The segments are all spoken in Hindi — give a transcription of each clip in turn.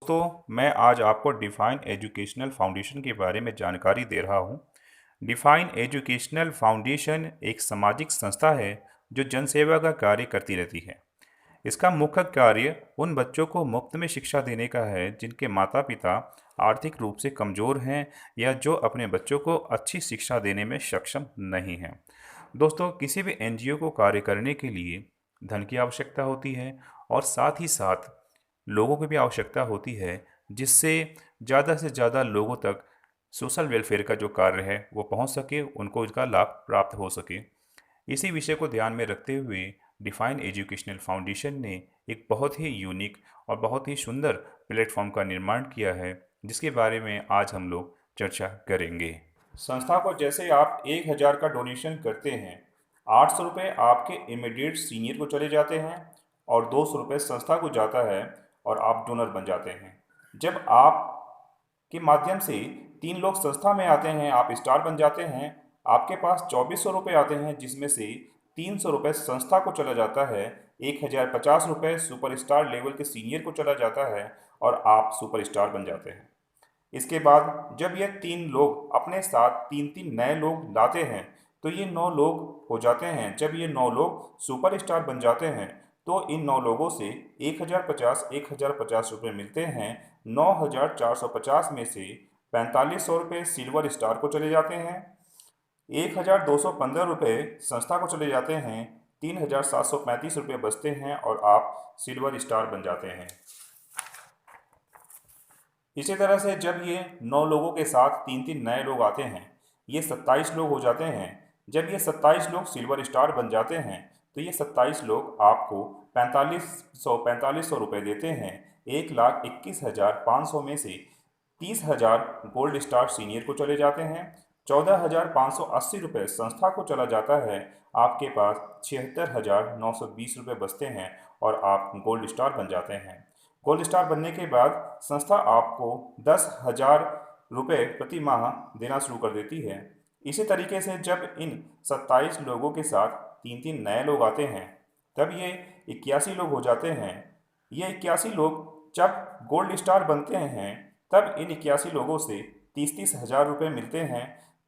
दोस्तों, मैं आज आपको डिफाइन एजुकेशनल फाउंडेशन के बारे में जानकारी दे रहा हूँ। डिफाइन एजुकेशनल फाउंडेशन एक सामाजिक संस्था है जो जनसेवा का कार्य करती रहती है। इसका मुख्य कार्य उन बच्चों को मुफ्त में शिक्षा देने का है जिनके माता पिता आर्थिक रूप से कमज़ोर हैं या जो अपने बच्चों को अच्छी शिक्षा देने में सक्षम नहीं हैं। दोस्तों, किसी भी एनजीओ को कार्य करने के लिए धन की आवश्यकता होती है और साथ ही साथ लोगों की भी आवश्यकता होती है, जिससे ज़्यादा से ज़्यादा लोगों तक सोशल वेलफेयर का जो कार्य है वो पहुंच सके, उनको इसका लाभ प्राप्त हो सके। इसी विषय को ध्यान में रखते हुए डिफाइन एजुकेशनल फाउंडेशन ने एक बहुत ही यूनिक और बहुत ही सुंदर प्लेटफॉर्म का निर्माण किया है, जिसके बारे में आज हम लोग चर्चा करेंगे। संस्था को जैसे आप 1,000 का डोनेशन करते हैं, 800 रुपये आपके इमीडिएट सीनियर को चले जाते हैं और 200 रुपये संस्था को जाता है और आप डोनर बन जाते हैं। जब आप के माध्यम से 3 लोग संस्था में आते हैं, आप स्टार बन जाते हैं, आपके पास 2400 रुपये आते हैं, जिसमें से 300 रुपये संस्था को चला जाता है, 1050 रुपये सुपर स्टार लेवल के सीनियर को चला जाता है और आप सुपर स्टार बन जाते हैं। इसके बाद जब ये 3 लोग अपने साथ 3-3 नए लोग लाते हैं, तो ये 9 लोग हो जाते हैं। जब ये 9 लोग सुपर स्टार बन जाते हैं, तो इन 9 लोगों से 1050 रुपये मिलते हैं। 9450 में से 4500 रुपये सिल्वर स्टार को चले जाते हैं, 1215 रुपये संस्था को चले जाते हैं, 3735 रुपये बचते हैं और आप सिल्वर स्टार बन जाते हैं। इसी तरह से जब ये 9 लोगों के साथ 3-3 नए लोग आते हैं, ये 27 लोग हो जाते हैं। जब ये 27 लोग सिल्वर स्टार बन जाते हैं, तो ये 27 लोग आपको 4500 रुपये देते हैं। 1,21,500 में से 30,000 गोल्ड स्टार सीनियर को चले जाते हैं, 14,580 रुपये संस्था को चला जाता है। आपके पास 76,920 रुपये बचते हैं और आप गोल्ड स्टार बन जाते हैं। गोल्ड स्टार बनने के बाद संस्था आपको 10,000 रुपये प्रति माह देना शुरू कर देती है। इसी तरीके से जब इन 27 लोगों के साथ 3-3 नए लोग आते हैं, तब ये 81 लोग हो जाते हैं। ये 81 लोग जब गोल्ड स्टार बनते हैं, तब इन 81 लोगों से 30-30 हज़ार रुपये मिलते हैं।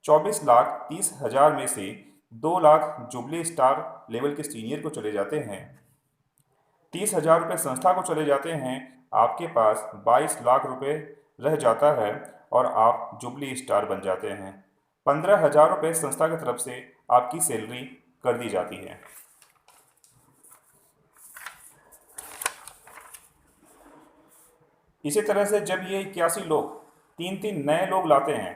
24,30,000 में से 2 लाख जुबली स्टार लेवल के सीनियर को चले जाते हैं, 30,000 रुपये संस्था को चले जाते हैं। आपके पास 22 लाख रुपये रह जाता है और आप जुबली स्टार बन जाते हैं। 15,000 रुपये संस्था की तरफ से आपकी सैलरी कर दी जाती है। इसी तरह से जब ये 81 लोग 3-3 नए लोग लाते हैं,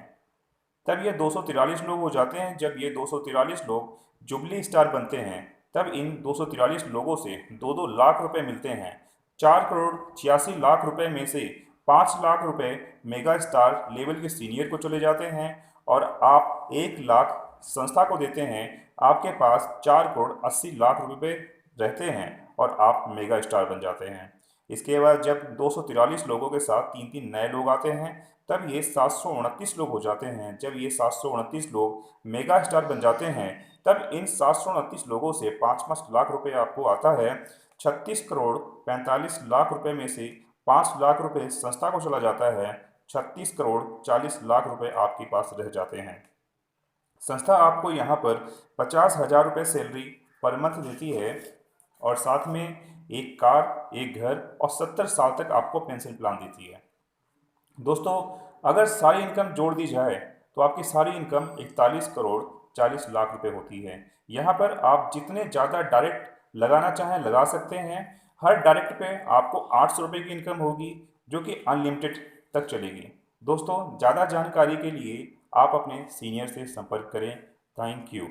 तब ये 243 लोग हो जाते हैं। जब ये 243 लोग जुबली स्टार बनते हैं, तब इन 243 लोगों से 2-2 लाख रुपए मिलते हैं। 4,86,00,000 रुपए में से 5 लाख रुपए मेगा स्टार लेवल के सीनियर को चले जाते हैं और आप 1 लाख संस्था को देते हैं। आपके पास 4,80,00,000 रुपए रहते हैं और आप मेगा स्टार बन जाते हैं। इसके बाद जब 243 लोगों के साथ 3-3 नए लोग आते हैं, तब ये 729 लोग हो जाते हैं। जब ये 729 लोग मेगा स्टार बन जाते हैं, तब इन 729 लोगों से 5-5 लाख रुपए आपको आता है। 36,45,00,000 रुपए में से 5 लाख रुपए संस्था को चला जाता है। 36,40,00,000 रुपए आपके पास रह जाते हैं। संस्था आपको यहाँ पर 50,000 रुपये सैलरी पर मंथ देती है और साथ में एक कार, एक घर और 70 साल तक आपको पेंशन प्लान देती है। दोस्तों, अगर सारी इनकम जोड़ दी जाए, तो आपकी सारी इनकम 41,40,00,000 रुपये होती है। यहाँ पर आप जितने ज़्यादा डायरेक्ट लगाना चाहें लगा सकते हैं। हर डायरेक्ट पे आपको 800 रुपये की इनकम होगी, जो कि अनलिमिटेड तक चलेगी। दोस्तों, ज़्यादा जानकारी के लिए आप अपने सीनियर से संपर्क करें। Thank you.